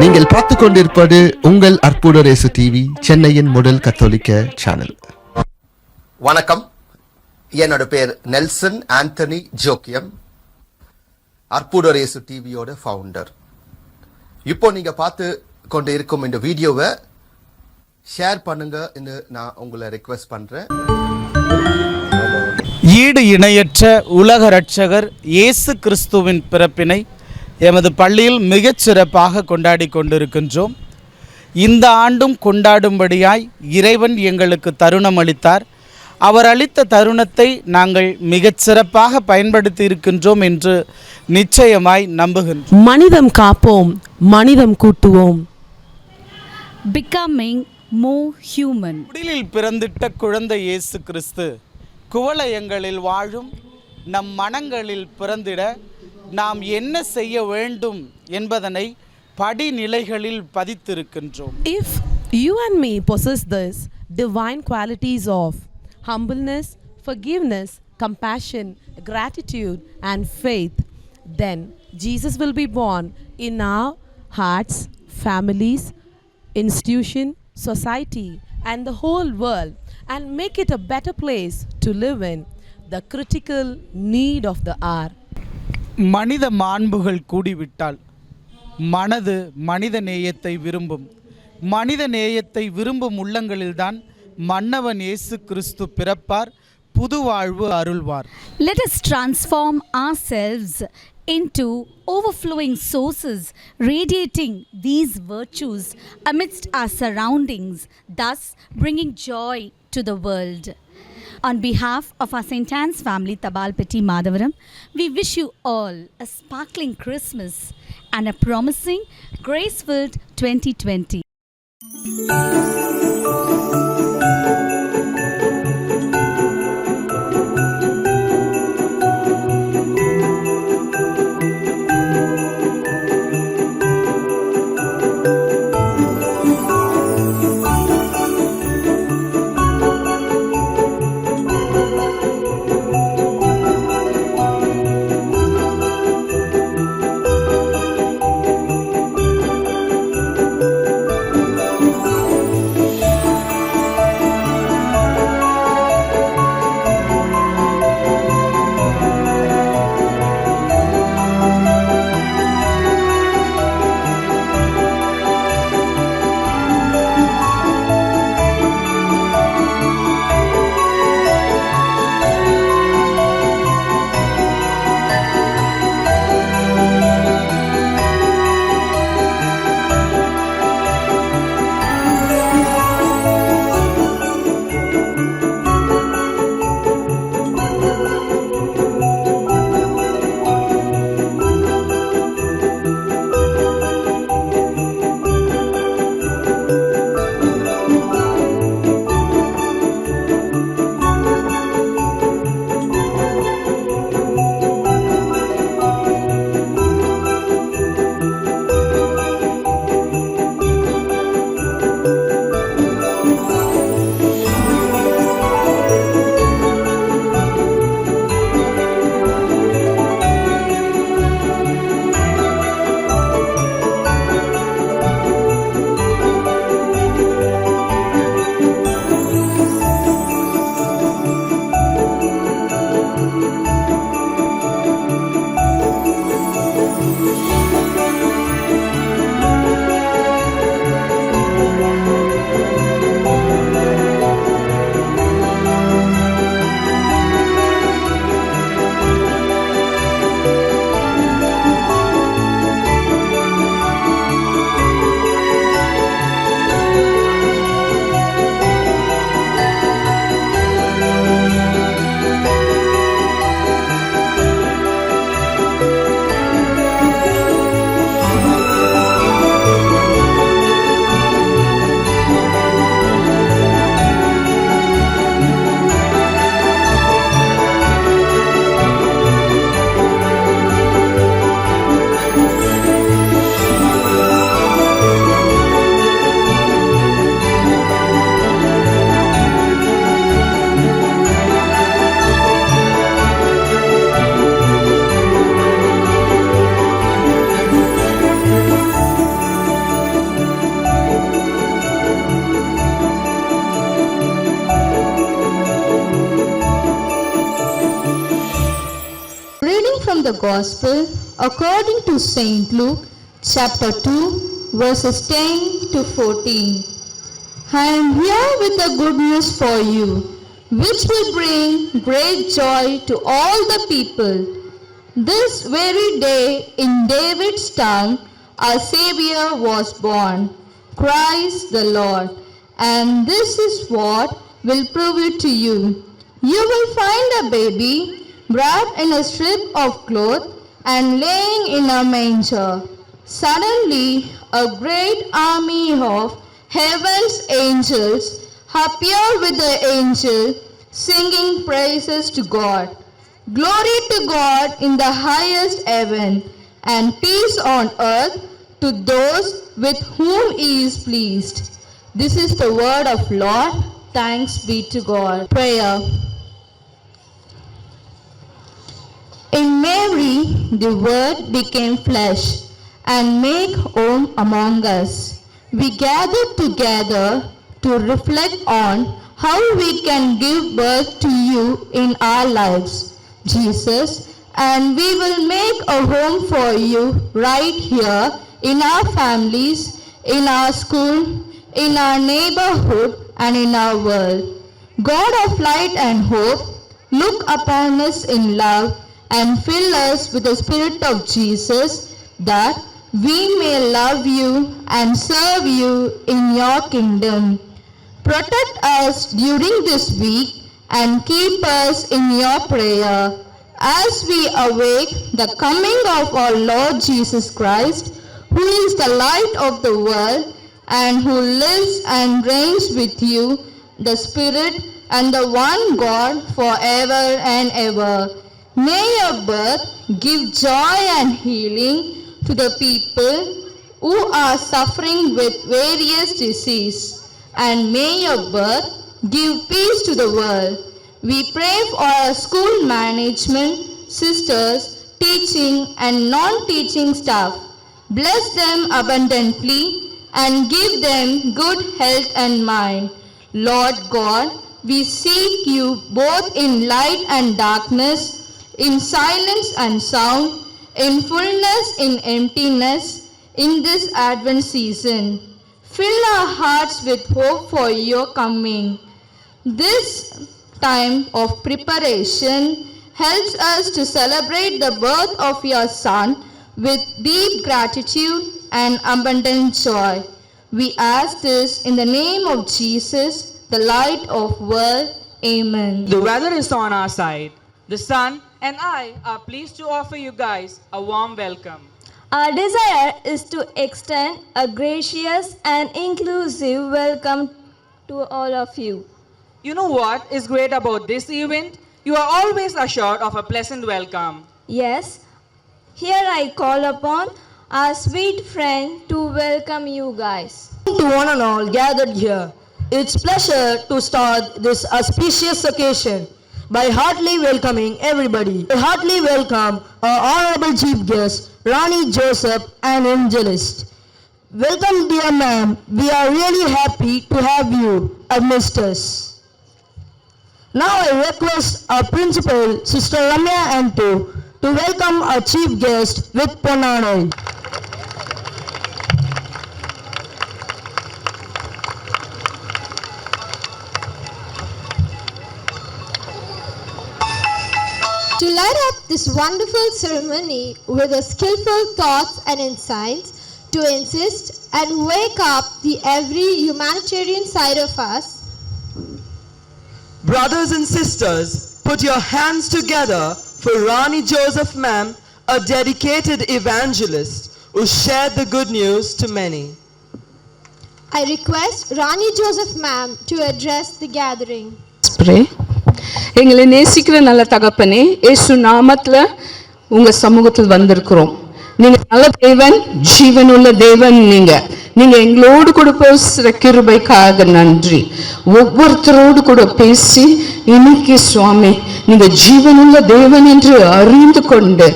நீங்கள் பார்த்து கொண்டிருப்பது உங்கள் அற்புத இயேசு டிவி, சென்னையின் முதல் கத்தோலிக்க சேனல். வணக்கம். என்னோட பேர் நெல்சன் ஆண்டனி ஜோக்கியம், அற்புத இயேசு டிவியோட ஃபவுண்டர். இப்போ நீங்க பார்த்து கொண்டு இருக்கும் இந்த வீடியோவை ஷேர் பண்ணுங்க நான் உங்களை ரெக்வெஸ்ட் பண்றேன். ஈடு இணையற்ற உலக இரட்சகர் இயேசு கிறிஸ்துவின் பிறப்பினை எமது பள்ளியில் மிகச் சிறப்பாக கொண்டாடி கொண்டிருக்கின்றோம். இந்த ஆண்டும் கொண்டாடும்படியாய் இறைவன் எங்களுக்கு தருணம் அளித்தார். அவர் அளித்த தருணத்தை நாங்கள் மிகச் சிறப்பாக பயன்படுத்தி இருக்கின்றோம் என்று நிச்சயமாய் நம்புகின்றோம். மனிதம் காப்போம், மனிதம் கூட்டுவோம். Becoming more human. குடிலில் பிறந்திட்ட குழந்தை இயேசு கிறிஸ்து குவளையங்களில் வாழும் நம் மனங்களில் பிறந்திட நாம் என்ன செய்ய வேண்டும் என்பதனை படிநிலைகளில் பதித்திருக்கின்றோம். If you and me possess this divine qualities of humbleness, forgiveness, compassion, gratitude and faith, then Jesus will be born in our hearts, families, institution, society and the whole world, and make it a better place to live in, the critical need of the hour. மனித மாண்புகள் கூடிவிட்டால் மனது மனித நேயத்தை விரும்பும். மனித நேயத்தை விரும்பும் உள்ளங்களில்தான் மன்னவன் இயேசு கிறிஸ்து பிறப்பார், புது வாழ்வு அருள்வார். Let us transform ourselves into overflowing sources, radiating these virtues amidst our surroundings, thus bringing joy to the world. On behalf of our St. Anne's family, Tabalpatti Madavaram, we wish you all a sparkling Christmas and a promising, grace-filled 2020. Gospel according to St. Luke, chapter 2, verses 10 to 14. I am here with the good news for you, which will bring great joy to all the people. This very day in David's town, our Savior was born, Christ the Lord. And this is what will prove it to you. You will find a baby wrapped in a strip of cloth and laying in a manger. Suddenly, a great army of heaven's angels appeared with the angel, singing praises to God. Glory to God in the highest heaven, and peace on earth to those with whom He is pleased. This is the word of Lord. Thanks be to God. Prayer. In Mary, the Word became flesh and made home among us. We gather together to reflect on how we can give birth to you in our lives, Jesus, and we will make a home for you right here in our families, in our school, in our neighborhood, and in our world. God of light and hope, look upon us in love and fill us with the Spirit of Jesus, that we may love you and serve you in your kingdom. Protect us during this week and keep us in your prayer as we await the coming of our Lord Jesus Christ, who is the light of the world and who lives and reigns with you, the Spirit and the one God forever and ever. May your birth give joy and healing to the people who are suffering with various disease, and may your birth give peace to the world. We pray for our school management, sisters, teaching and non-teaching staff. Bless them abundantly and give them good health and mind. Lord God, we seek you both in light and darkness, in silence and sound, in fullness, in emptiness, in this Advent season. Fill our hearts with hope for your coming. This time of preparation helps us to celebrate the birth of your Son with deep gratitude and abundant joy. We ask this in the name of Jesus, the light of world. Amen. The weather is on our side. The sun and I are pleased to offer you guys a warm welcome. Our desire is to extend a gracious and inclusive welcome to all of you. You know what is great about this event? You are always assured of a pleasant welcome. Yes, here I call upon our sweet friend to welcome you guys. To one and all gathered here, it's pleasure to start this auspicious occasion by heartily welcoming everybody. I heartily welcome our honorable chief guest, Rani Joseph, an evangelist. Welcome, dear ma'am. We are really happy to have you amidst us. Now I request our principal, Sister Ramya Anto, to welcome our chief guest with Ponanai. To light up this wonderful ceremony with the skillful thoughts and insights, to insist and wake up the every humanitarian side of us. Brothers and sisters, put your hands together for Rani Joseph ma'am, a dedicated evangelist who shared the good news to many. I request Rani Joseph ma'am to address the gathering. Pray. எங்களை நேசிக்கிற நல்ல தகப்பனே, இயேசு நாமத்துல உங்க சமூகத்தில் வந்திருக்கிறோம். நீங்க நல்ல தேவன், ஜீவனுள்ள தேவன். நீங்க எங்களோடு கூட பேசுற கிருபைக்காக நன்றி. ஒவ்வொருத்தரோடு கூட பேசி இன்னைக்கு சுவாமி நீங்க ஜீவனுள்ள தேவன் என்று அறிந்து கொண்டு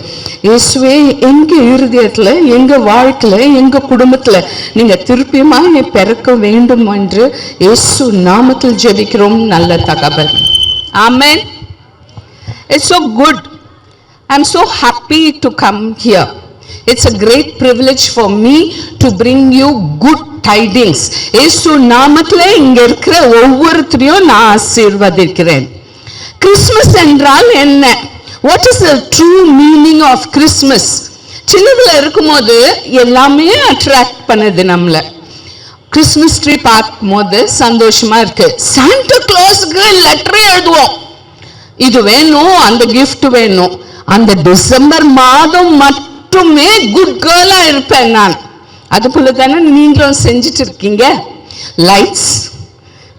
இயேசுவே எங்க இருதயத்துல, எங்க வாழ்க்கையில, எங்க குடும்பத்துல நீங்க திருப்பியுமாய் பிறக்க வேண்டும் என்று இயேசு நாமத்தில் ஜெபிக்கிறோம் நல்ல தகப்பன். Amen. It's so good. I'm so happy to come here. It's a great privilege for me to bring you good tidings. இயேசு நாமத்திலே இங்க இருக்கிற ஒவ்வொருத்தரையும் நான் ஆசீர்வதிக்கிறேன். கிறிஸ்மஸ் என்றால் என்ன? What is the true meaning of Christmas? சின்னதுல இருக்கும்போது எல்லாமே அட்ராக்ட் பண்ணுது நம்மள. கிறிஸ்மஸ் ட்ரீ பார்க்கும்போது சந்தோஷமா இருக்கு. சாண்டா கிளாஸ்க்கு லெட்டர் எழுதுவோம், இது வேணும், அந்த கிஃப்ட் வேணும். அந்த டிசம்பர் மாதம் மட்டுமே குட் கேர்லா இருப்பேன் நான். அது போல தானே நீங்களும் செஞ்சுட்டு இருக்கீங்க. லைட்ஸ்,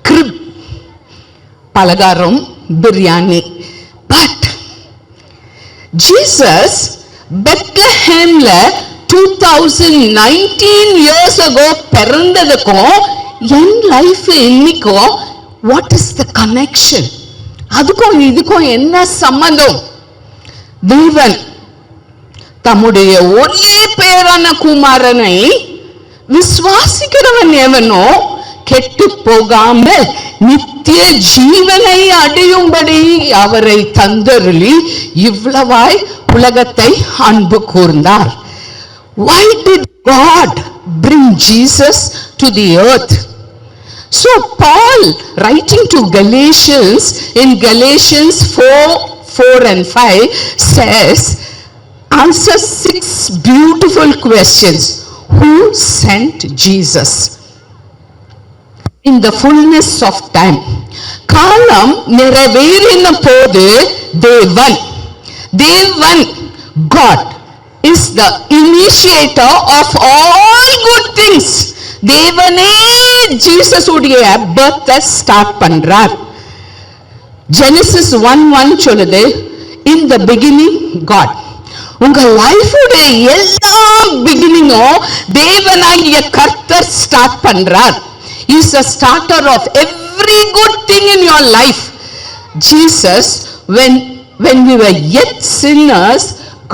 கிரிப், பலகாரம், பிரியாணி. பட் ஜீசஸ் பெத்லஹேம்ல 2019 years ago பிறந்ததுக்கும் என் லைஃப் இன்னைக்கும் வாட் இஸ் த கனெக்ஷன்? அதுக்கும் இதுக்கும் என்ன சம்பந்தம்? தேவன் தம்முடைய ஒரே பேரான குமாரனை விசுவாசிக்கிறவன் எவனோ கெட்டு போகாமல் நித்திய ஜீவனை அடையும்படி அவரை தந்தருளி இவ்வளவாய் உலகத்தை அன்பு கூர்ந்தார். Why did God bring Jesus to the earth? So Paul, writing to Galatians in Galatians 4 and 5 says, answer 6 beautiful questions. Who sent Jesus? In the fullness of time, காலம் நிறைவேறின போது தேவன் God is the initiator of all good things. தேவனே Jesus உடைய பர்த்தை start பண்றார். Genesis 1:1 சொல்லுது, in the beginning God. உங்க லைஃபுடைய எல்லா பிகினிங்கும் தேவனாகிய கர்த்தர் ஸ்டார்ட் பண்றார். He is the starter of every good thing in your life. Jesus, when we were yet sinners,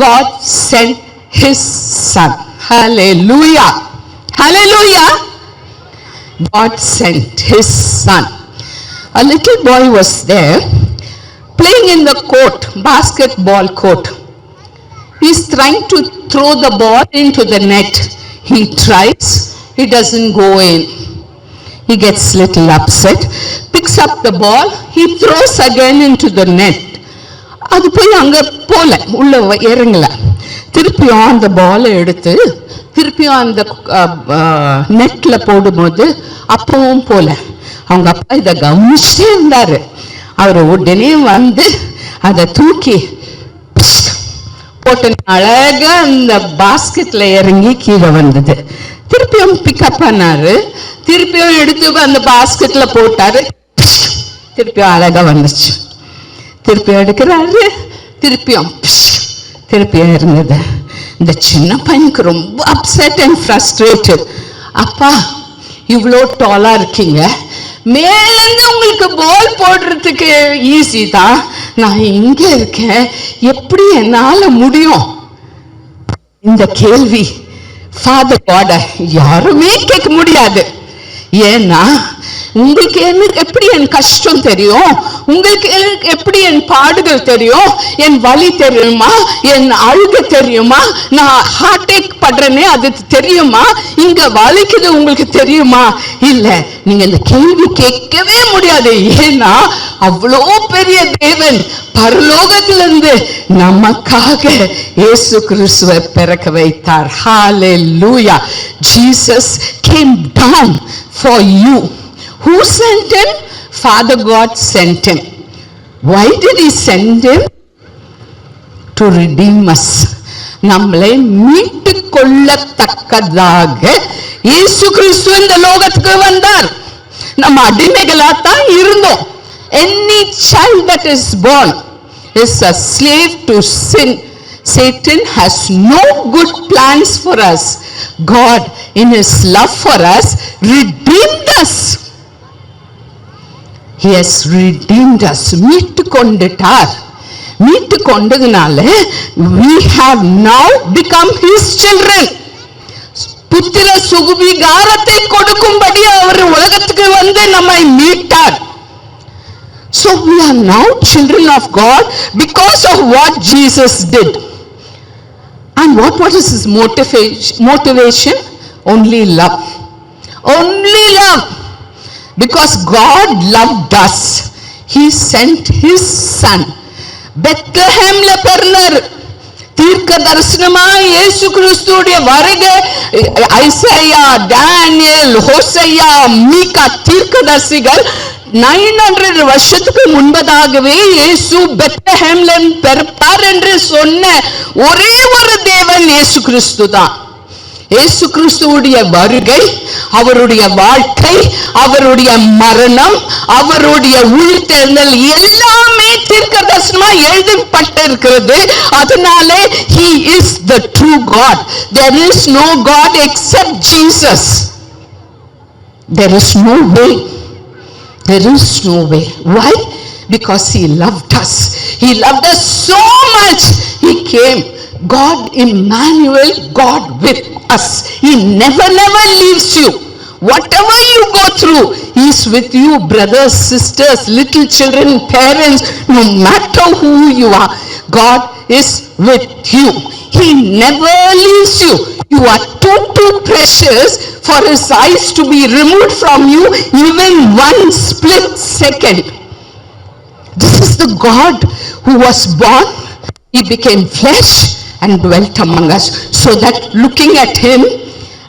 God sent his son. Hallelujah. Hallelujah. God sent his son. A little boy was there playing in the court, basketball court. He's trying to throw the ball into the net. He tries, it doesn't go in. He gets little upset, picks up the ball, he throws again into the net. அது போய் அங்க போல, உள்ள இறங்கல. திருப்பியும் அந்த பாலை எடுத்து திருப்பியும் அந்த நெட்ல போடும்போது அப்பவும் போல. அவங்க அப்பா இதை கவனிச்சுட்டே இருந்தாரு. அவர் உடனே வந்து அதை தூக்கி போட்டு அழகா அந்த பாஸ்கெட்ல இறங்கி கீழே வந்தது. திருப்பியும் பிக்கப் பண்ணாரு, திருப்பியும் எடுத்து அந்த பாஸ்கெட்ல போட்டாரு, திருப்பியும் அழகா வந்துச்சு. திருப்பியும் எடுக்கிறாரு, திருப்பியும் இருந்தது. இந்த சின்ன பையனுக்கு ரொம்ப அப்செட் அண்ட் ஃப்ரஸ்ட்ரேட்டட். அப்பா, இவ்வளோ டாலா இருக்கீங்க, மேலேருந்து உங்களுக்கு பால் போடுறதுக்கு ஈஸி தான், நான் இங்க இருக்கேன், எப்படி என்னால முடியும்? இந்த கேள்வி ஃபாதர் காட யாருமே கேட்க முடியாது. ஏன்னா உங்களுக்கு எப்படி என் கஷ்டம் தெரியும், உங்களுக்கு எப்படி என் பாடுகள் தெரியும், என் வலி தெரியுமா, என் அழுக தெரியுமா, நான் ஹார்ட் அட்டாக் படுறேனே அது தெரியுமா, இங்க வலிக்குது உங்களுக்கு தெரியுமா? இல்ல, நீங்க இந்த கேள்வி கேட்கவே முடியாது. ஏன்னா அவ்வளோ பெரிய தேவன் பரலோகத்திலிருந்து நமக்காக இயேசு கிறிஸ்துவை பிறக்க வைத்தார். ஹalleluya. Jesus came down for you. Who sent him? Father God sent him. Why did he send him? To redeem us. நம்மளை மீட்டு கொள்ளத்தக்கதாக இயேசு கிறிஸ்து இந்த லோகத்துக்கு வந்தார். நம்ம அடிமைகளாத்தான் இருந்தோம். Any child that is born is a slave to sin. Satan has no good plans for us. God, in his love for us, redeemed us. He has redeemed us. மீட்டு கொண்டுட்டார். மீட்டு கொண்டதுனால we have now become his children. புத்திர சுவிகாரத்தை கொடுக்கும்படி அவர் உலகத்துக்கு வந்து நம்மை மீட்டார். So we are now children of God because of what Jesus did. And what is his motivation? Only love. Only love. Because God loved us. He sent his son. பெத்லஹேம்ல பிறந்தார். தீர்க்க தரிசனமாய் இயேசு கிறிஸ்துவுடைய வருகை ஐசாயா, டேனியல், ஹோசையா, மீகா தீர்க்கதரிசிகள் 900 வருஷத்துக்கு முன்பதாகவே இயேசு பெத்லஹேம்ல பிறப்பார் என்று சொன்ன ஒரே ஒரு தேவன் இயேசு கிறிஸ்து தான். இயேசு கிறிஸ்துவுடைய வருகை, அவருடைய வாழ்க்கை, அவருடைய மரணம், அவருடைய உயிர்த்தெழுதல் எல்லாமே தீர்க்கதரிசனமா எழுதப்பட்டிருக்கிறது. அதனாலே he is the true God. There is no God except Jesus. There is no way. There is no way. Why? Because he loved us. He loved us so much. He came. God Emmanuel, God with us. He never leaves you. Whatever you go through, he is with you, brothers, sisters, little children, parents, no matter who you are, God is with you. He never leaves you. You are too precious for his eyes to be removed from you even one split second. This is the God who was born. He became flesh and dwelt among us, so that looking at him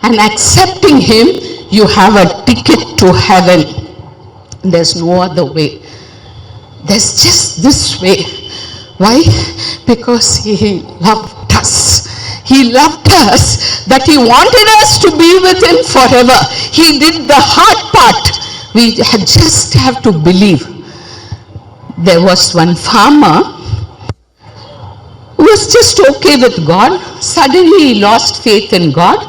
and accepting him, you have a ticket to heaven. There's no other way. There's just this way. Why? Because he loved us. He loved us that he wanted us to be with him forever. He did the hard part. We just have to believe. There was one farmer who was just okay with God. Suddenly he lost faith in God.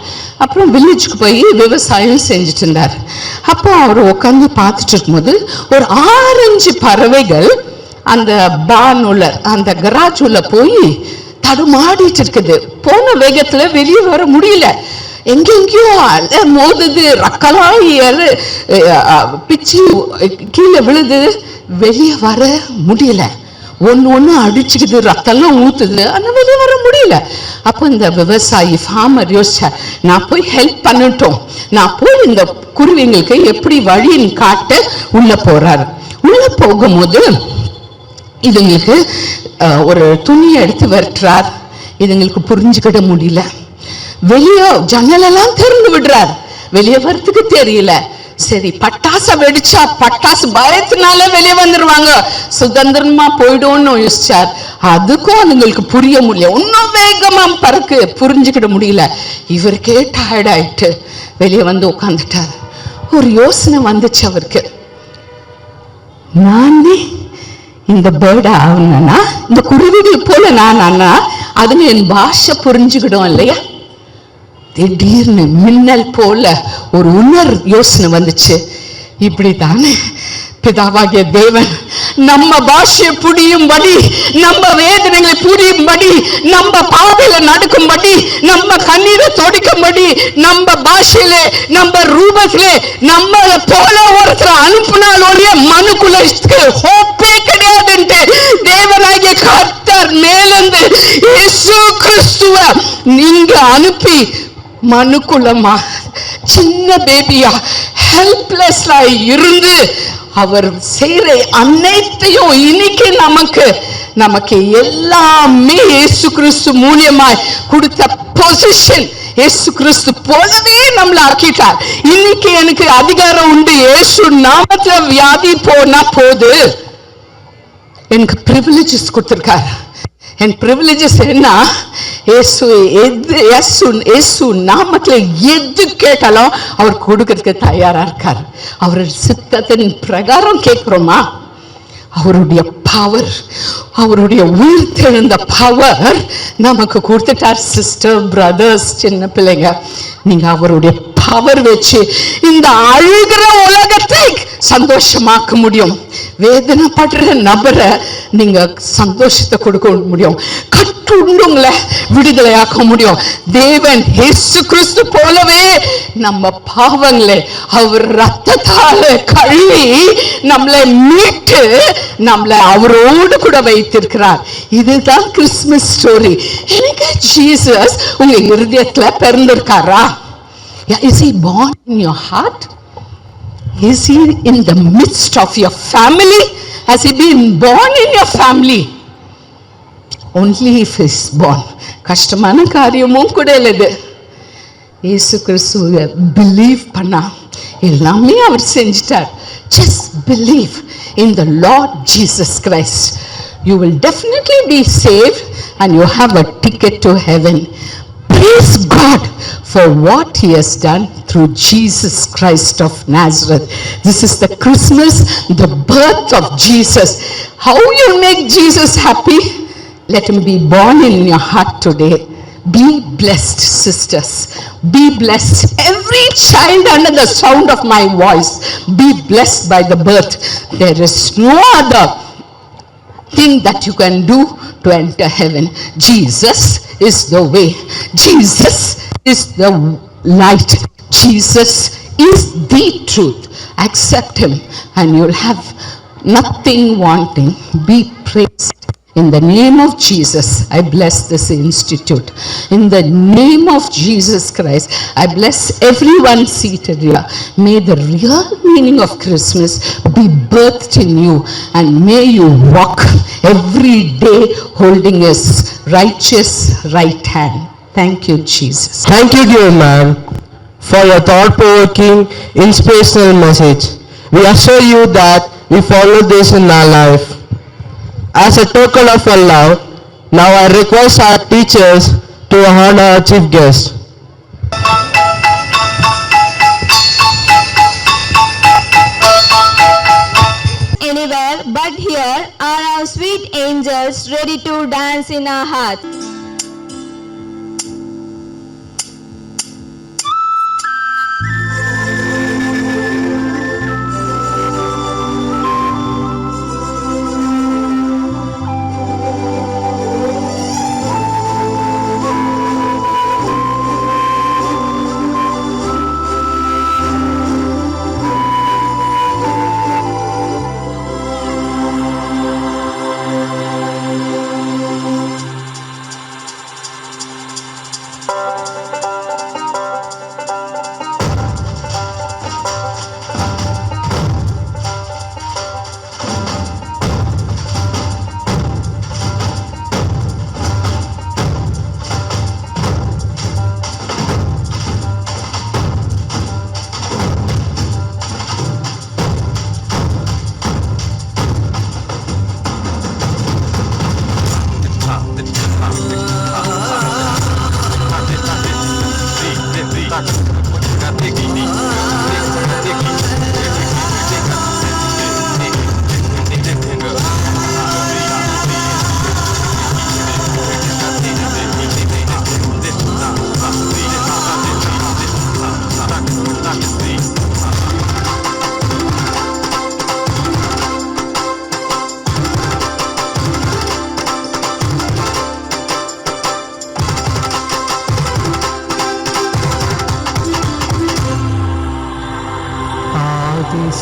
அப்புறம் வில்லேஜுக்கு போய் விவசாயம் செஞ்சுட்டு இருந்தார். அப்போ அவர் உட்காந்து பார்த்துட்டு இருக்கும்போது ஒரு 6-5 பறவைகள் அந்த பான் உள்ள அந்த கராஜ் உள்ள போய் தடுமாடிட்டு இருக்குது. போன வேகத்துல வெளியே வர முடியல. எங்கெங்கயோ மோதுது, ரக்கலாம் பிச்சு கீழே விழுது, வெளியே வர முடியல. ஒன்னு அடிச்சுக்குது, ரத்தம்லாம் ஊத்துது, ஆனா வெளியே வர முடியல. அப்போ இந்த விவசாயி ஃபார்மர் யோசிச்சார், நான் போய் ஹெல்ப் பண்ணட்டும், நான் போய் இந்த குருவிங்களுக்கு எப்படி வழின்னு காட்ட உள்ள போறாரு. உள்ள போகும்போது இதுங்களுக்கு ஒரு துணியை எடுத்து விரட்டுறார். இதுங்களுக்கு புரிஞ்சுக்கிட முடியல. வெளியே ஜன்னலெல்லாம் திறந்து விடுறார், வெளியே வரத்துக்கு தெரியல. சரி, பட்டாசு வெடிச்சா பட்டாசு பயத்தினால வெளியே வந்துருவாங்க, சுதந்திரமா போயிடும்னு யோசிச்சார். அதுக்கும் அதுங்களுக்கு புரிய முடியல. இன்னும் வேகமா பறக்கு, புரிஞ்சுக்கிட முடியல. இவருக்கே டயர்ட் ஆயிட்டு வெளியே வந்து உட்காந்துட்டார். ஒரு யோசனை வந்துச்சு அவருக்கு, நானே இந்த பேர்ட் ஆகணும்னா, இந்த குருவிகள் போல நான் ஆனா அதுங்க என் பாஷை புரிஞ்சுக்கிடும் இல்லையா? திடீர்னு மின்னல் போல ஒரு யோசனை வந்துச்சு. இப்படித்தானே பிதாவாகிய தேவன் நம்ம பாஷையை புரியும்படி, நம்ம வேதனைகளை புரியும்படி, நம்ம பாதையில நடக்கும்படி, நம்ம கண்ணீரை தொடைக்கும்படி, நம்ம பாஷையில நம்ம ரூபத்திலே நம்மள போல ஒருத்தர் அனுப்பினால் ஒரே மனுக்குள்ள ஹோப்பே கிடையாதுன்ட்டு தேவனாகிய கர்த்தர் மேலிருந்து இயேசு கிறிஸ்துவ நீங்க அனுப்பி மனுக்குள்ளமா சின்ன பேபியா ஹெல்ப்லெஸ்ஸா இருந்து அவர் செய்யற அனைத்தையும் இன்னைக்கு நமக்கு எல்லாமே இயேசு கிறிஸ்து மூலியமாய் கொடுத்த பொசிஷன் இயேசு கிறிஸ்து போலவே நம்மள ஆக்கிட்டார். இன்னைக்கு எனக்கு அதிகாரம் உண்டு. இயேசு நாமத்துல வியாதி போனா போது, எனக்கு பிரிவிலேஜஸ் கொடுத்திருக்காரு. என் பிரிவிலேஜஸ் என்ன? இயேசு நாமத்துல எது கேட்டாலும் அவர் கொடுக்கறதுக்கு தயாரா இருக்கார். அவர் சித்தத்தின் பிரகாரம் கேட்கிறோமா? அவருடைய பவர், அவருடைய உயிர் தெழுந்த பவர் நமக்கு கொடுத்துட்டார். சிஸ்டர், பிரதர்ஸ், சின்ன பிள்ளைங்க, நீங்க அவருடைய பவர் வச்சு இந்த அழுகிற உலகத்தை சந்தோஷமாக்க முடியும். வேதனைப்படுற நபரை நீங்க சந்தோஷத்தை கொடுக்க முடியும். கட்டுண்டவங்களை விடுதலையாக்க முடியும். தேவன் இயேசு கிறிஸ்து போலவே நம்ம பாவங்களை அவர் ரத்தத்தால கழுவி நம்மளை மீட்டு நம்மளை அவரோடு கூட வைத்திருக்கிறார். இதுதான் கிறிஸ்துமஸ் ஸ்டோரி. எனக்கு ஜீசஸ் உங்க இருதயத்துல பிறந்திருக்காரா? Is he born in your heart? Is he in the midst of your family? Has he been born in your family? Only if he is born. கஷ்டமான காரியமும் கூட இல்லை. இயேசு கிறிஸ்துவை பிலீவ் பண்ணா எல்லாமே அவர் செஞ்சிட்டார். Just believe in the Lord Jesus Christ. You will definitely be saved and you have a ticket to heaven. Praise God for what he has done through Jesus Christ of Nazareth. This is the Christmas, the birth of Jesus. How you make Jesus happy? Let him be born in your heart today. Be blessed, sisters. Be blessed. Every child under the sound of my voice, be blessed by the birth. There is no other thing that you can do to enter heaven. Jesus is the way. Jesus is the light. Jesus is the truth. Accept him and you'll have nothing wanting. Be praised. In the name of Jesus, I bless this institute. In the name of Jesus Christ, I bless everyone seated here. May the real meaning of Christmas be birthed in you, and may you walk every day holding his righteous right hand. Thank you, Jesus. Thank you, dear man, for your thought-provoking, inspirational message. We assure you that we follow this in our life. As a token of our love, now I request our teachers to honor our chief guest. Anywhere but here are our sweet angels ready to dance in our hearts.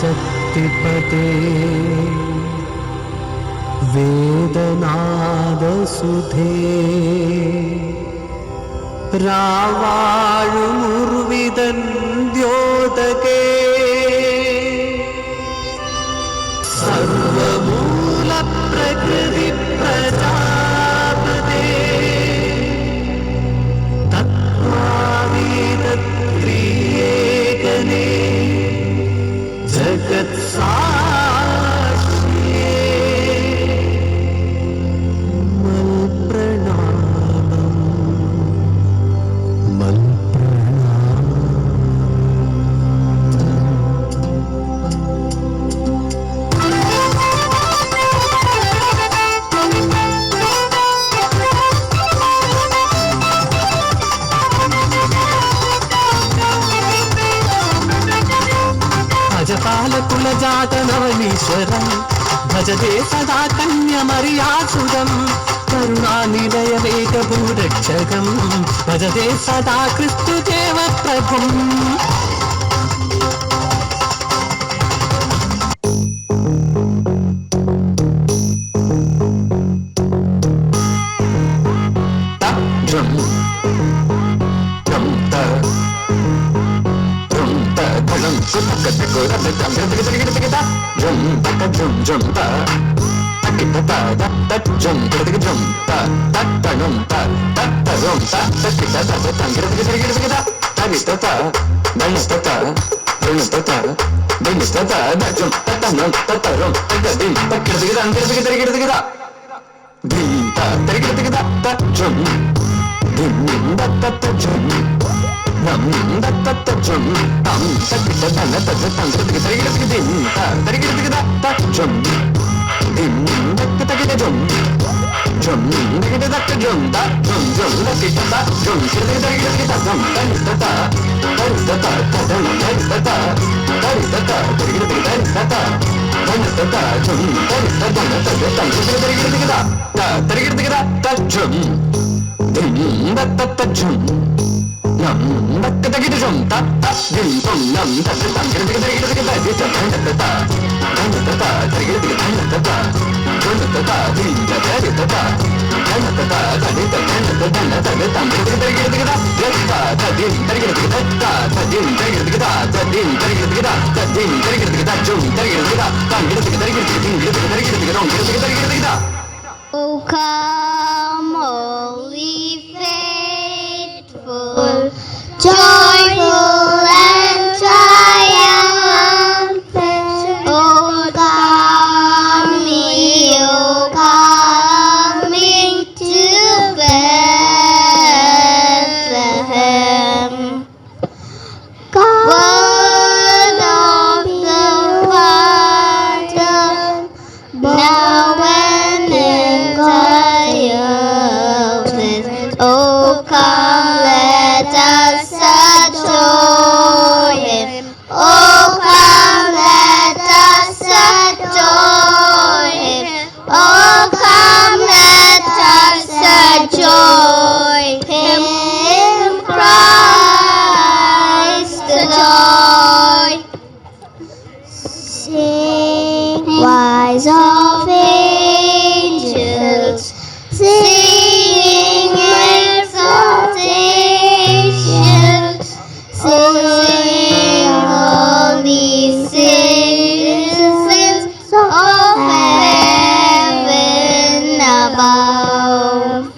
शक्तिपते वेदनादसुधे रावाळुमुर्विदन्द्योदके सर्वमूलप्रकृतिप्रजापते तत्त्वादितत्रियेकने जगत्साक्षिये मल्प्रणामम् व्रजपालकुलजातनवनीश्वरं भजते सदा कन्यमर्यासुरं करुणानिलयमेकभूरक्षकं भजते सदा क्रिस्तुदेव प्रभुम् O come, all ye faithful, joyful and triumphant. O come ye, O come into Bethlehem. Word of the Father, now and in triumph. Oh, come, let us adore Him. Oh, come, let us adore Him. Oh, come, let us adore Him. Christ the Lord. Sing, wise of angels, sing exaltations, sing all these citizens of heaven above.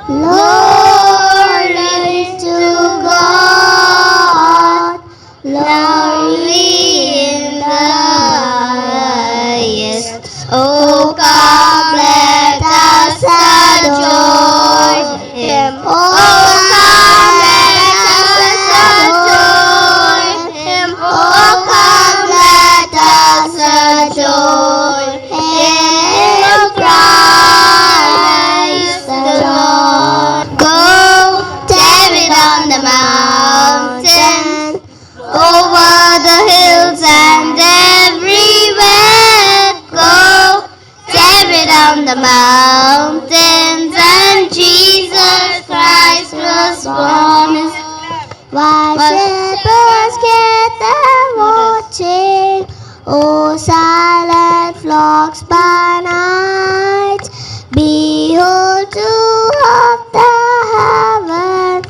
Glory to God, glory in the highest. Oh, come, let us adore Him. Oh, come, let us adore Him. Oh, come, let us adore Him. Christ the Lord. Go, tear it on the mountain, over the hills and everywhere. Go, tear it on the mountains, and Jesus Christ was born. Why shepherds gather watching, oh silent flocks by night. Behold, two of the heaven,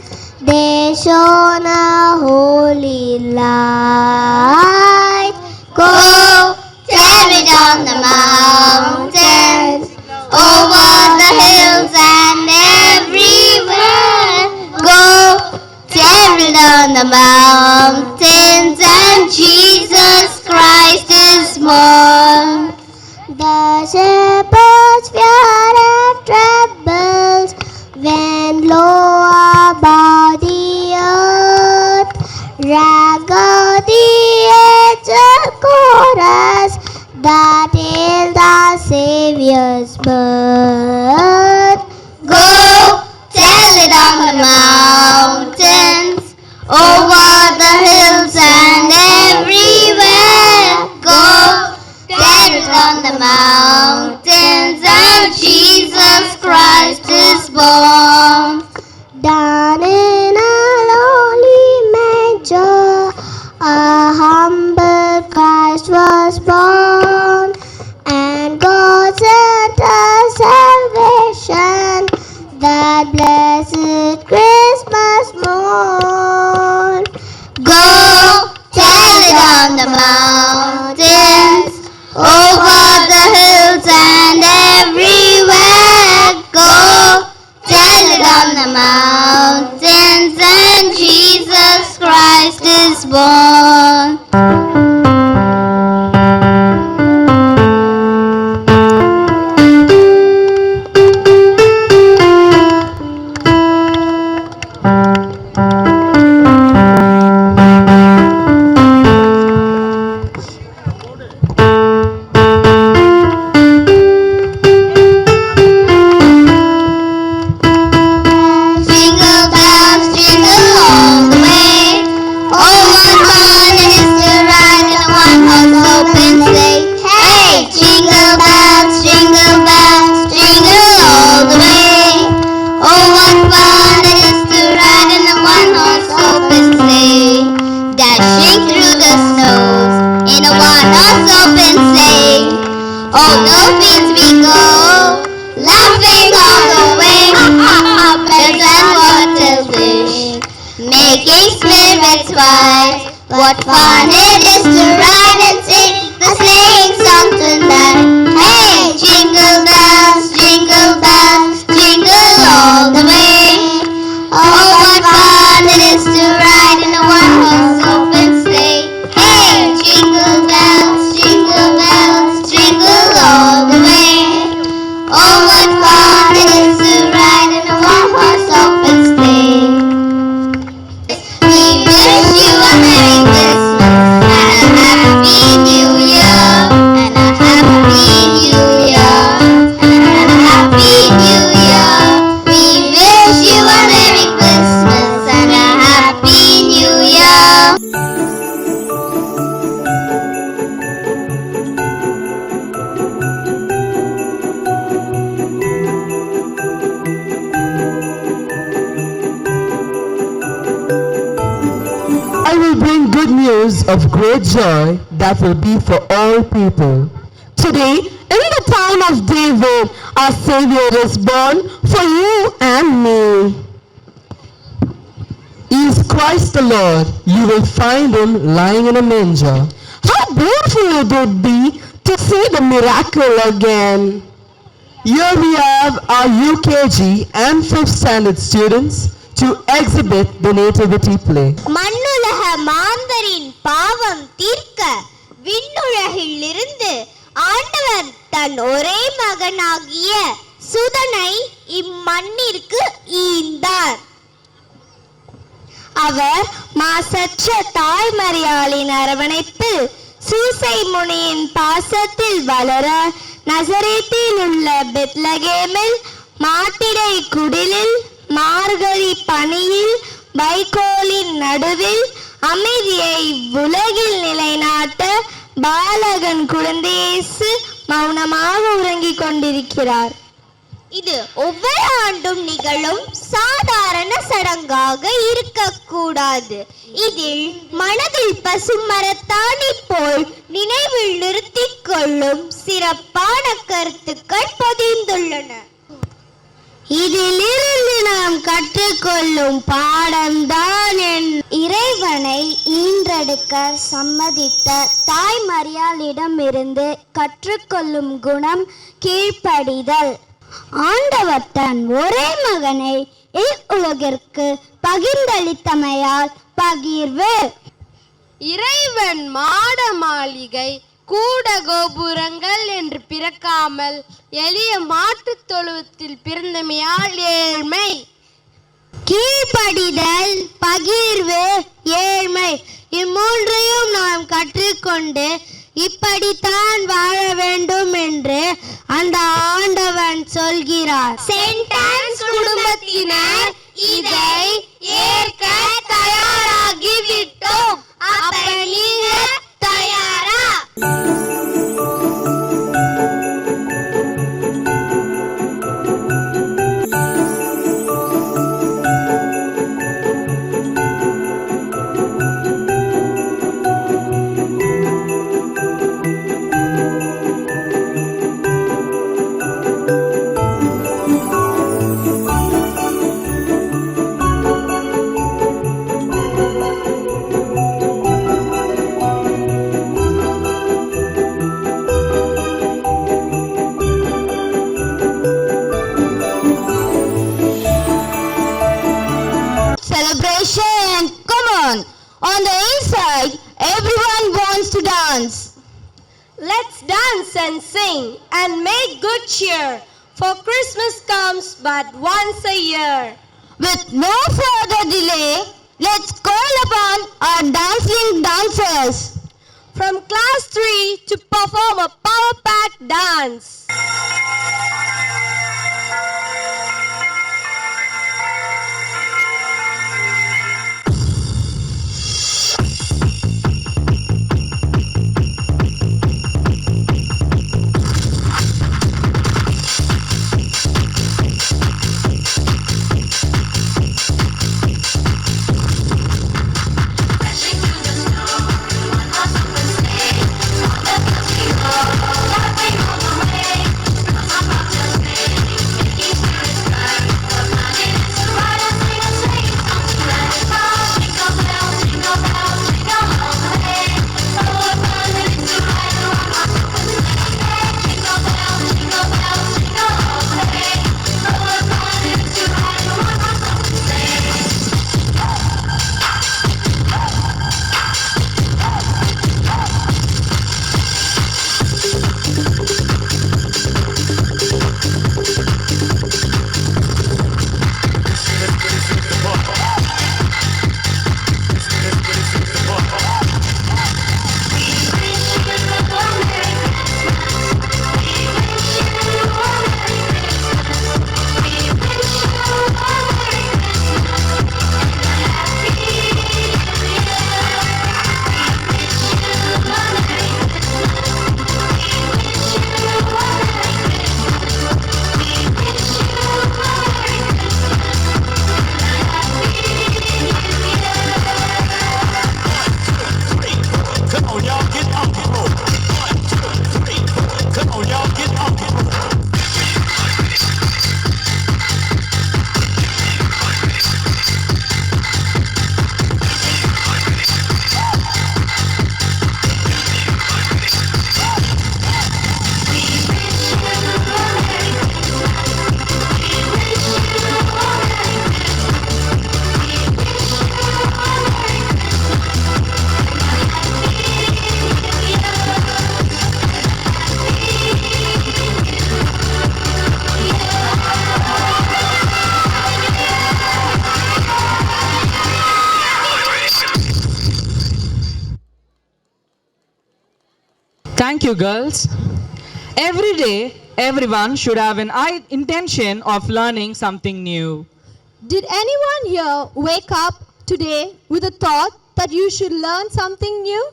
they shone a holy light. Go, tear it on the mountains, over the hills and everywhere. Go, tear it on the mountains, and Jesus Christ is born. The shepherds feared and trembled when low above the earth rang out the angel chorus that hailed our Saviour's birth. Go, tell it on the mountains, over the hills and everywhere. Christ is born. Down in a lowly manger, a humble Christ was born. And God sent us salvation, that blessed Christmas morn. Go tell it on the mountains, over the hills and everywhere. Go tell it on the mountains, and Jesus Christ is born. Jingle bells, jingle all the way. Oh, what fun it is to ride in a one-horse open sleigh. Hey, jingle bells, jingle all the way. Oh, what fun it is to ride in a one-horse open sleigh. Dashing through the snows in a one-horse open sleigh. Oh, no fields we go, laughing all the way. Bells and waters wish, making spirits wise. What fun it is to ride and sing the sleighing song tonight. Hey, jingle bells, jingle all the way. Oh, what fun it is to ride in a one-horse open sleigh. Hey, jingle bells, jingle all the way. Oh, what fun it is to ride in a one-horse open sleigh. We wish you a Merry Christmas and a Happy New Year, and a Happy New Year, and a Happy New Year. We wish you a Merry Christmas and a Happy New Year. I will bring good news of great joy that will be for all people. Today, in the town of David, our Savior is born for you and me. He is Christ the Lord. You will find him lying in a manger. How beautiful it would be to see the miracle again. Here we have our UKG and 5th standard students to exhibit the nativity play. மண்ணுலக மாந்தரின் பாவம் தீர்க்க விண்ணுலகில் இருந்து ஆண்டவர் தன் ஒரே மகனாகிய சுதனை இம்மண்ணிற்கு ஈந்தார். அவர் மாசற்ற தாய் மரியாளின் அரவணைப்பு சூசை முனியின் பாசத்தில் வளர நசரேத்தில் உள்ள பெத்லகேமில் மாட்டிடை குடிலில் மார்கழி பனியில் வைக்கோலின் நடுவில் அமைதியை உலகில் நிலைநாட்ட பாலகன் குழந்தை இயேசு மௌனமாக உறங்கிக் கொண்டிருக்கிறார். இது ஒவ்வொரு ஆண்டும் நிகழும் சாதாரண சடங்காக இருக்கக்கூடாது. இதில் மனதில் பசுமரத்தாணி போல் நினைவில் நிறுத்திக் கொள்ளும் சிறப்பான கருத்துக்கள் பதிந்துள்ளன. இதிலிருந்து நாம் கற்றுக்கொள்ளும் பாடம்தான் இறைவனை ஈன்றெடுக்க சம்மதித்த தாய் மரியாளிடமிருந்து கற்றுக்கொள்ளும் குணம் கீழ்ப்படிதல். ஆண்டவர் தன் ஒரே மகனை இவ்வுலகிற்கு பகிர்ந்தளித்தமையால் பகிர்வு. இறைவன் மாட மாளிகை கூட கோபுரங்கள் என்று பிறக்காமல் எளிய மாட்டுத் தொழுவத்தில் பிறந்தமையால் ஏழ்மை. கீழ்ப்படிதல், பகிர்வு, ஏழ்மை இம்மூன்றையும் நாம் கற்றுக்கொண்டு இப்படித்தான் வாழ வேண்டும் என்று அந்த ஆண்டவன் சொல்கிறார். சென்டான்ஸ் குடும்பத்தினர் இதை ஏற்க தயாராகி விட்டோம். அப்ப நீங்க தயாரா? inside, everyone wants to dance. Let's dance and sing and make good cheer, for Christmas comes but once a year. With no further delay, let's call upon our dancing dancers from class 3 to perform a power-packed dance. Thank you, girls. Every day, everyone should have an intention of learning something new. Did anyone here wake up today with a thought that you should learn something new?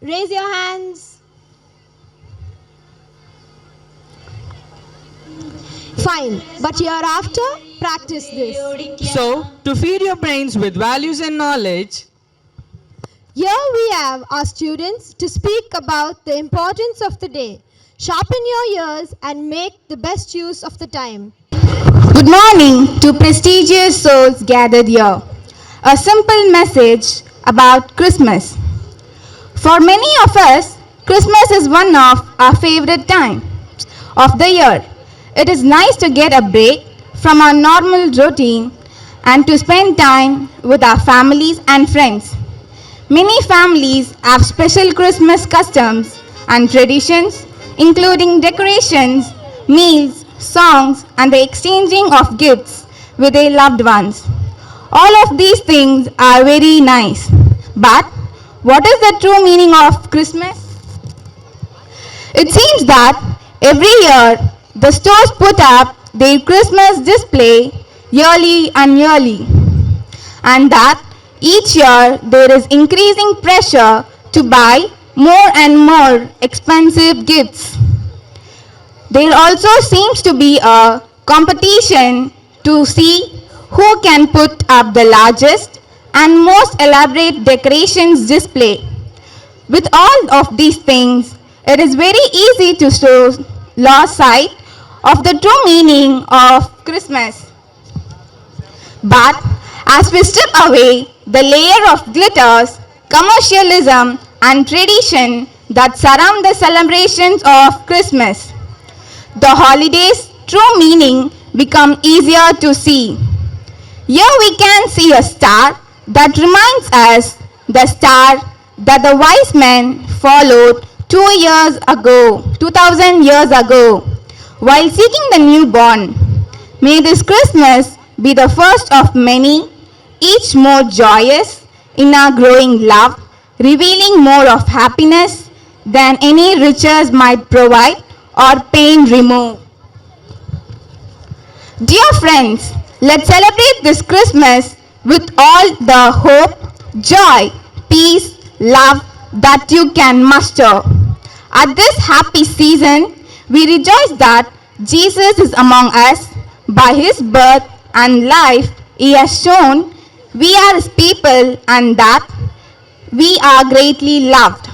Raise your hands. Fine, but hereafter, practice this. So, to feed your brains with values and knowledge, here we have our students to speak about the importance of the day. Sharpen your ears and make the best use of the time. Good morning to prestigious souls gathered here. A simple message about Christmas. For many of us, Christmas is one of our favorite times of the year. It is nice to get a break from our normal routine and to spend time with our families and friends. Many families have special Christmas customs and traditions, including decorations, meals, songs, and the exchanging of gifts with their loved ones. All of these things are very nice. But what is the true meaning of Christmas? It seems that every year the stores put up their Christmas display yearly and yearly, and that each year there is increasing pressure to buy more and more expensive gifts. There also seems to be a competition to see who can put up the largest and most elaborate decorations display. With all of these things, it is very easy to lose sight of the true meaning of Christmas. But as we strip away the layer of glitters, commercialism, and tradition that surround the celebrations of Christmas, the holiday's true meaning become easier to see. Here we can see a star that reminds us the star that the wise men followed 2000 years ago, while seeking the newborn. May this Christmas be the first of many, each more joyous in our growing love, revealing more of happiness than any riches might provide or pain remove. Dear friends, let's celebrate this Christmas with all the hope, joy, peace, love that you can muster. At this happy season, we rejoice that Jesus is among us. By his birth and life, he has shown we are his people and that we are greatly loved.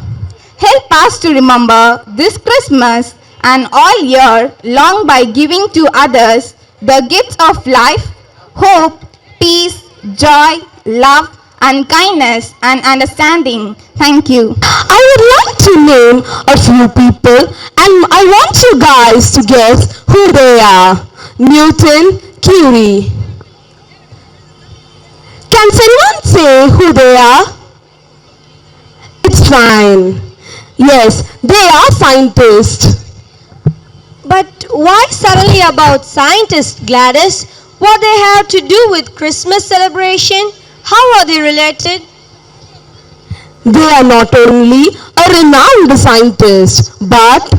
Help us to remember this Christmas and all year long by giving to others the gifts of life, hope, peace, joy, love, and kindness and understanding. Thank you. I would like to name a few people and I want you guys to guess who they are. Newton, Curie. Can someone say who they are? It's fine. Yes, they are scientists. But why suddenly about scientists, Gladys? What they have to do with Christmas celebration? How are they related? They are not only a renowned scientist, but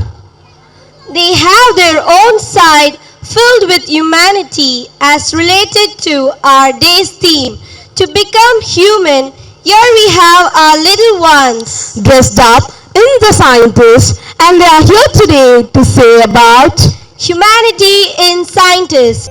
they have their own side filled with humanity as related to our day's theme. To become human, here we have our little ones dressed up in the scientists, and they are here today to say about humanity in scientists.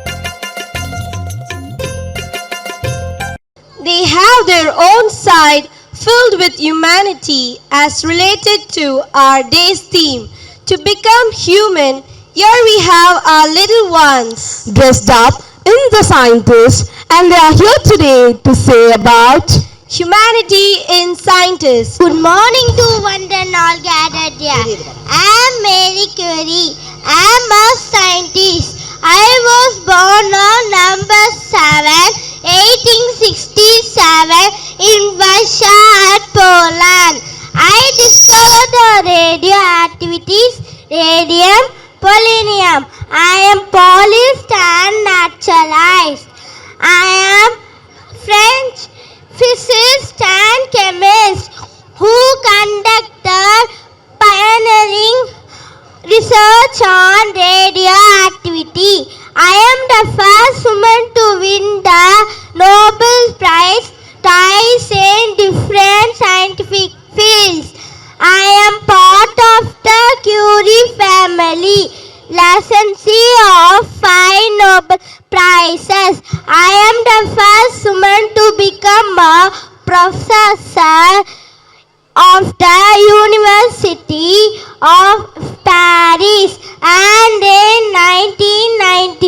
They have their own side filled with humanity as related to our day's theme. To become human, here we have our little ones dressed up in the scientists, and they are here today to say about humanity in scientists. Good morning to one and all gathered here. I am Mary Curie. I am a scientist. I was born on number 7, 1867 in Warsaw at Poland. I discovered the radioactivities, radium, polonium. I am polished and naturalized. I am French physicist and chemist who conducted pioneering research on radioactivity. I am the first woman to win the Nobel Prize twice in different scientific fields. I am part of the Curie family, licensee of 5 Nobel Prizes. I am the first woman to become a professor of the University of Paris, and in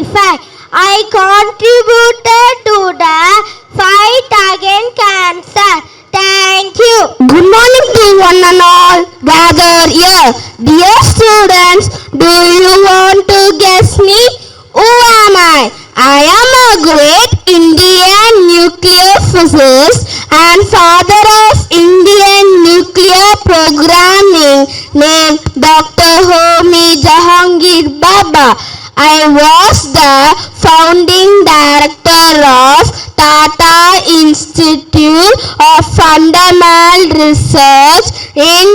1995 I contributed to the fight against cancer. Thank you. Good morning to one and all gathered here. Dear students, do you want to guess me? Who am I? I am a great Indian nuclear physicist and father of Indian nuclear programming named Dr. Homi Jahangir Baba. I was the founding director of Tata Institute of Fundamental Research in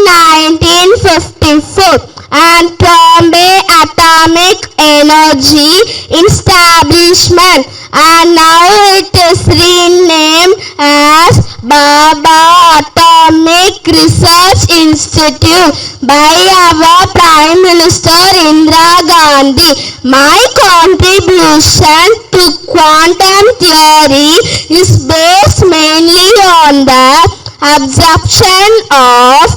1954 and Bombay Atomic Energy Establishment, and now it is renamed as Baba Atomic Research Institute by our Prime Minister Indira Gandhi. My contribution to quantum theory is based mainly on the absorption of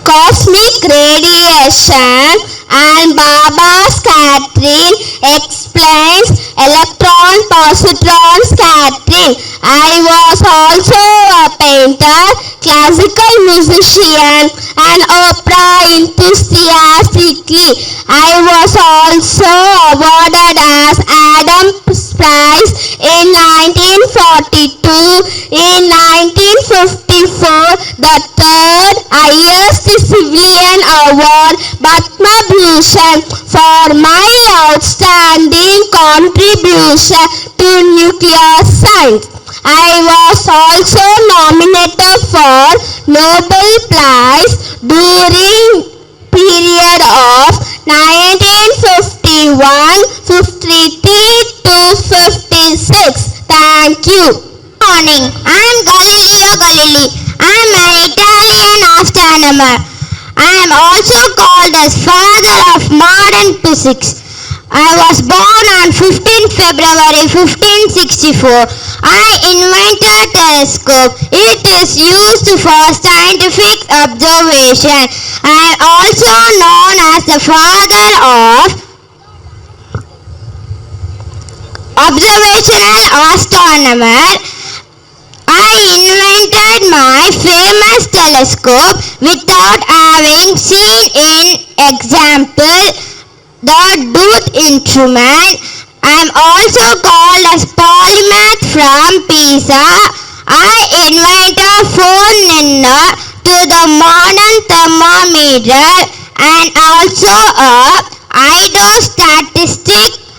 cosmic radiation and Baba scattering explains electron-positron scattering. I was also a painter, classical musician, and opera enthusiastically. I was also awarded as Adams Prize in 1942. In 1954, the third highest civilian award, Padma Bhushan, for my outstanding contribution to nuclear science. I was also nominated for Nobel Prize during period of 1951, 53 to 56. Thank you. Good morning. I am Galileo Galilei. I am an Italian astronomer. I am also called as father of modern physics. I was born on 15 February 1564. I invented telescope. It is used for scientific observation. I am also known as the father of observational astronomer. I invented my famous telescope without having seen in example the Dooth instrument. I am also called as polymath from Pisa. I invented phone ninna to the modern thermometer and also a hydrostatic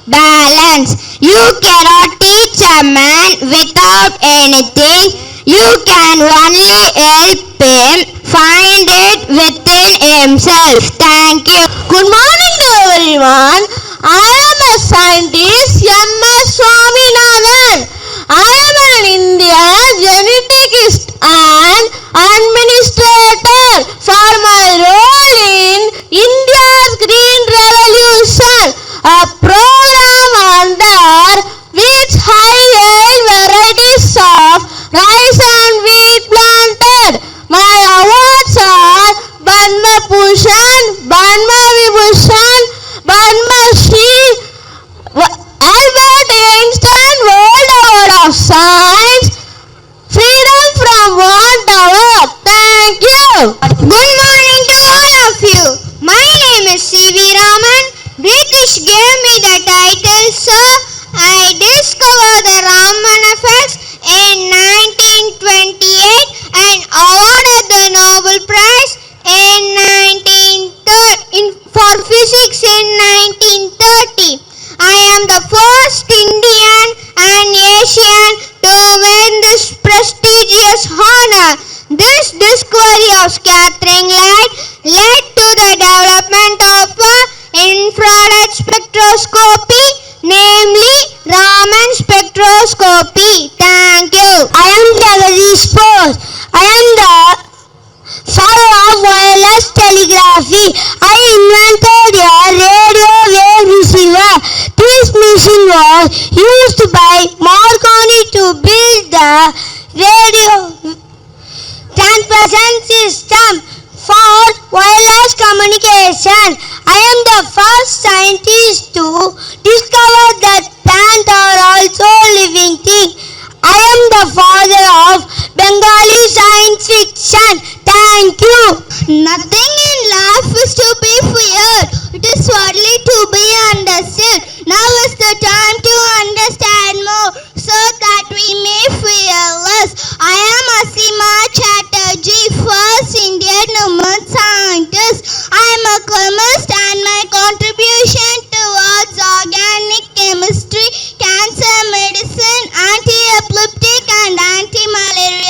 balance. You cannot teach a man without anything. You can only help him find it within himself. Thank you. Good morning to everyone. I am a scientist, M.S. Swaminathan. I am an Indian geneticist and administrator for my role in India's Green Revolution, a program under which high-yield varieties of rice and wheat planted. My awards are Padma Bhushan, Padma Vibhushan, Padma Shri, Albert Einstein World Award of Science, Freedom from Want Award. Thank you. Good morning to all of you. My name is C.V. Raman. British gave me the title Sir. I discovered the Raman effects in 1928 and awarded the Nobel Prize for physics in 1930. I am the first Indian and Asian to win this prestigious honor. This discovery of scattering light led to the development of infrared spectroscopy, namely Raman spectroscopy. Thank you. I am Jagadish Bose. I am the father of wireless telegraphy. I invented a radio wave receiver. This machine was used by Marconi to build the radio transmission system for wireless communication. I am the first scientist to discover that plants are also living things. I am the father of Bengali science fiction. Thank you. Nothing in life is to be feared. It is only to be understood. Now is the time to understand more so that we may fear less. I am Asima Chatterjee, first Indian woman scientist. I am a chemist and my contribution towards organic chemistry, cancer medicine, anti-epileptic and anti-malaria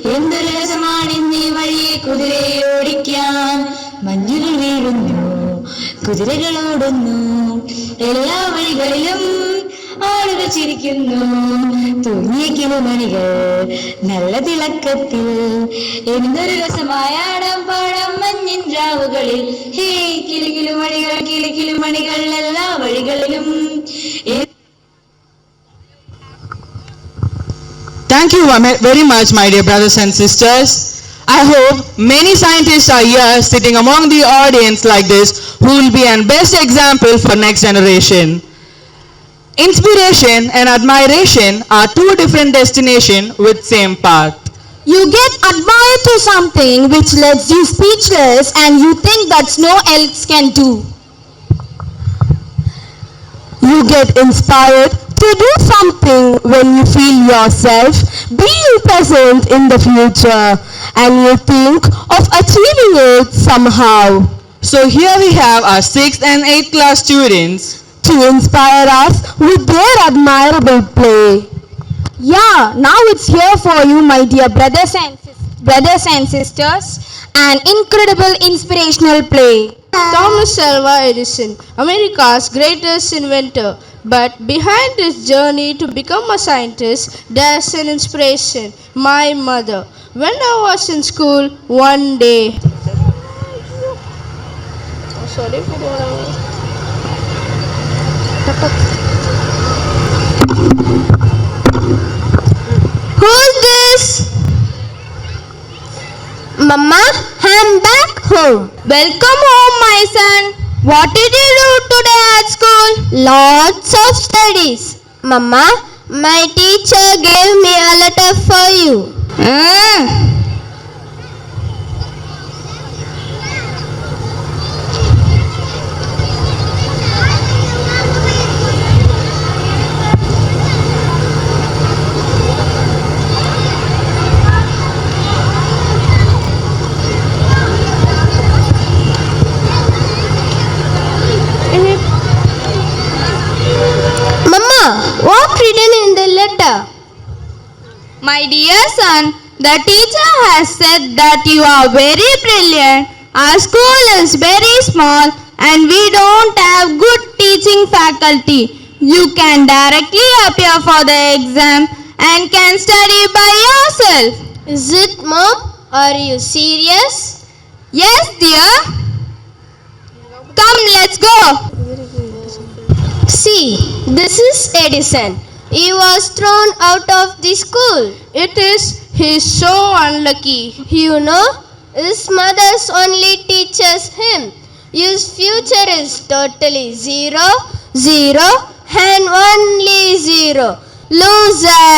എന്തൊരു രസമാണ് ഇന്നീ വഴിയെ കുതിരയെ ഓടിക്കാൻ. മഞ്ഞുകൾ വീഴുന്നു, കുതിരകൾ ഓടുന്നു, എല്ലാ വഴികളിലും ആളുകൾ ചിരിക്കുന്നു. തൂങ്ങിയ കിളിമണികൾ നല്ല തിളക്കത്തിൽ, എന്തൊരു രസമായ ആടമ്പാടം മഞ്ഞിൻ രാവുകളിൽ. ഹേ കിളികിലുമണികൾ കിളികിലുമണികൾ എല്ലാ വഴികളിലും. Thank you very much, my dear brothers and sisters. I hope many scientists are here sitting among the audience like this, who will be an best example for next generation. Inspiration and admiration are two different destinations with same path. You get admired to something which leaves you speechless and you think that no else can do. You get inspired to do something when you feel yourself being present in the future and you think of achieving it somehow. So here we have our 6th and 8th class students to inspire us with their admirable play. Yeah, now it's here for you, my dear brothers and sisters, an incredible inspirational play. Thomas Alva Edison, America's greatest inventor. But behind this journey to become a scientist, there's an inspiration, my mother. When I was in school one day, Who's this? Mama, I'm back home. Welcome home, my son. What did you do today at school? Lots of studies. Mama, my teacher gave me a letter for you. What written in the letter? My dear son, the teacher has said that you are very brilliant. Our school is very small and we don't have good teaching faculty. You can directly appear for the exam and can study by yourself. Is it, Mom? Are you serious? Yes, dear. Come, let's go. See, this is Edison. He was thrown out of the school. he's so unlucky. You know, his mother's only teaches him. His future is totally 0, 0 and only 0. Loser.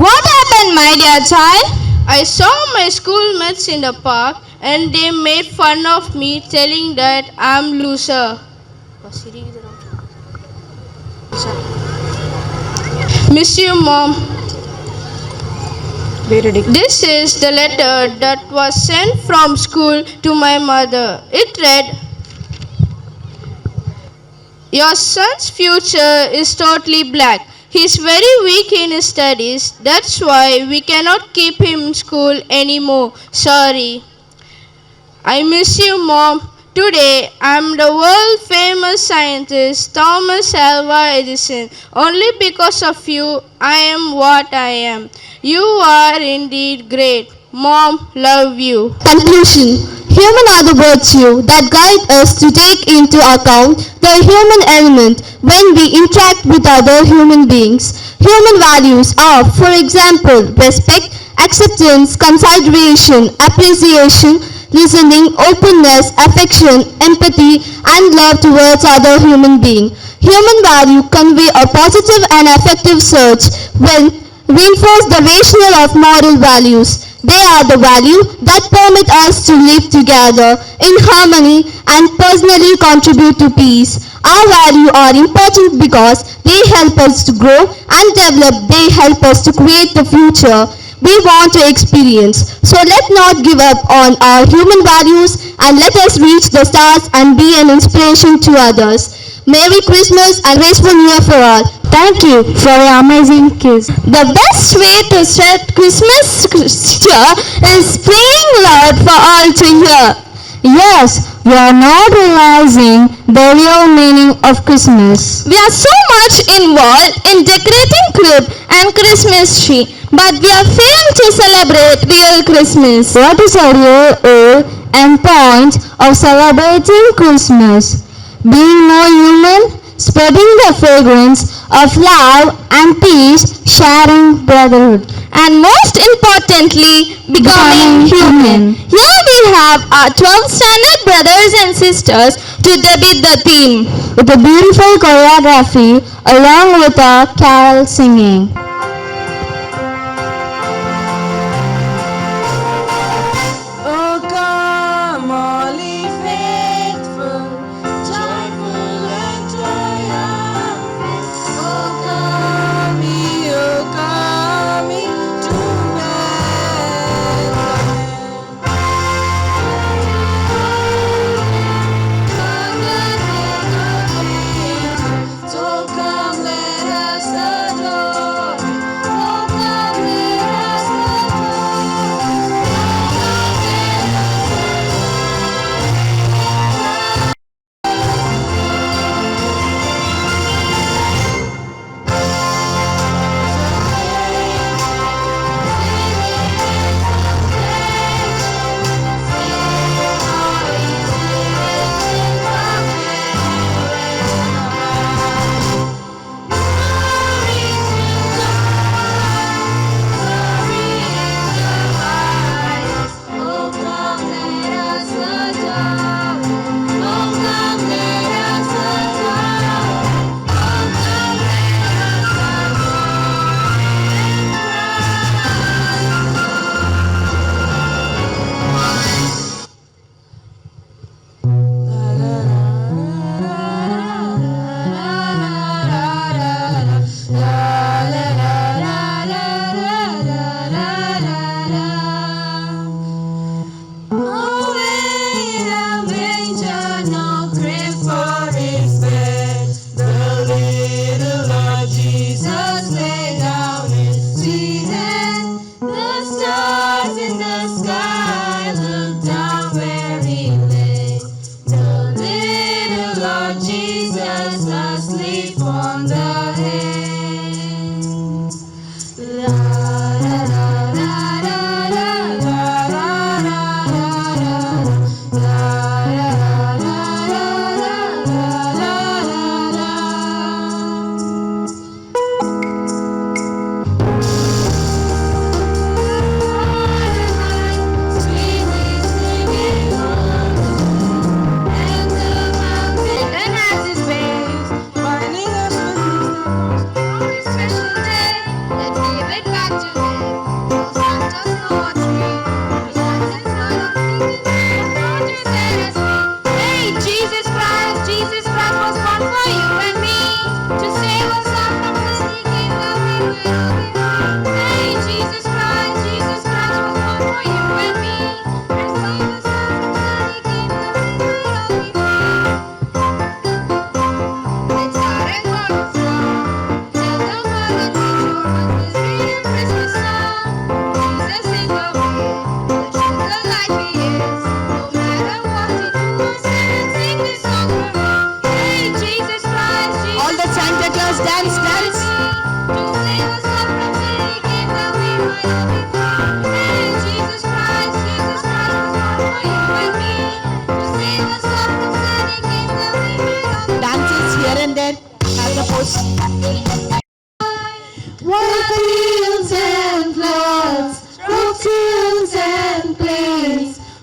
What happened, my dear child? I saw my schoolmates in the park and they made fun of me, telling that I'm loser. Miss you, Mom. This is the letter that was sent from school to my mother. It read, your son's future is totally black. He's very weak in his studies. That's why we cannot keep him in school anymore. Sorry. I miss you, Mom. Today, I'm the world famous scientist Thomas Alva Edison. Only because of you, I am what I am. You are indeed great. Mom, love you. Conclusion. Human are the virtue that guide us to take into account the human element when we interact with other human beings. Human values are, for example, respect, acceptance, consideration, appreciation, listening, openness, affection, empathy, and love towards other human being. Human value convey a positive and effective search when reinforce the rationale of moral values. They are the value that permit us to live together in harmony and personally contribute to peace. Our values are important because they help us to grow and develop. They help us to create the future we want to experience. So let's not give up on our human values and let us reach the stars and be an inspiration to others. Merry Christmas and graceful New Year for all. Thank you for your amazing kiss. The best way to start Christmas cheer is playing loud for all to hear. Yes, we are not realizing the real meaning of Christmas. We are so much involved in decorating crib and Christmas tree, but we are failing to celebrate real Christmas. What is the real aim and point of celebrating Christmas? Being more human, spreading the fragrance of love and peace, sharing brotherhood, and most importantly, becoming human. Here we have our 12th standard brothers and sisters to debut the theme with a beautiful choreography along with a carol singing. Oh, come, all ye faithful, joyful and triumphant. Oh, come ye to Bethlehem. So come, let us adore Him. Oh, come, let us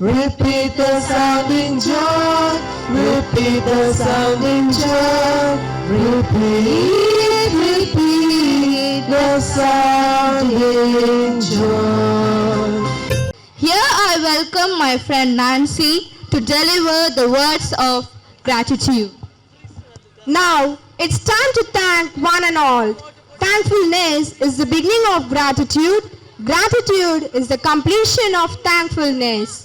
Repeat the sounding joy. Repeat the sounding joy. Repeat, repeat the sounding joy. Here I welcome my friend Nancy to deliver the words of gratitude. Now it's time to thank one and all. Thankfulness is the beginning of gratitude. Gratitude is the completion of thankfulness.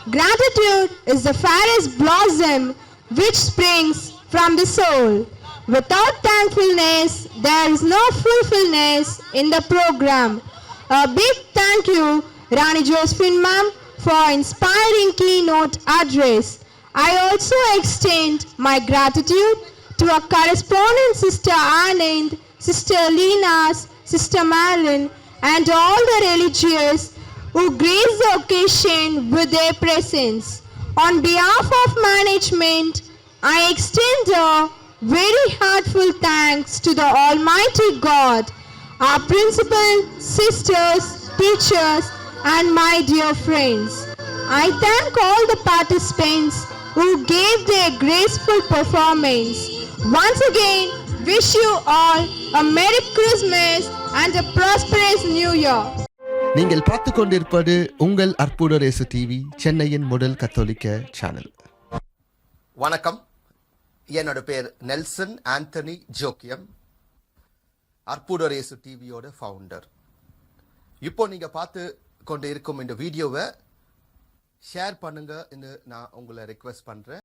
Gratitude is the fairest blossom which springs from the soul. Without thankfulness, there is no fulfillment in the program. A big thank you, Rani Josephine ma'am, for inspiring keynote address. I also extend my gratitude to our correspondent Sister Anand, Sister Leenas, Sister Marilyn, and all the religious who grace the occasion with their presence. On behalf of management, I extend a very heartfelt thanks to the Almighty God, our principal, sisters, teachers, and my dear friends. I thank all the participants who gave their graceful performance. Once again, wish you all a Merry Christmas and a prosperous New Year. நீங்கள் பார்த்து கொண்டிருப்பது உங்கள் அற்புதர் இயேசு TV சென்னையின் முதல் கத்தோலிக்க channel. வணக்கம், என்னோட பேர் நெல்சன் ஆந்தனி ஜோக்கியம், அற்புதர் இயேசு டிவியோட ஃபவுண்டர். இப்போ நீங்க பார்த்து கொண்டு இருக்கும் இந்த வீடியோவை ஷேர் பண்ணுங்க நான் உங்களை ரெக்வெஸ்ட் பண்றேன்.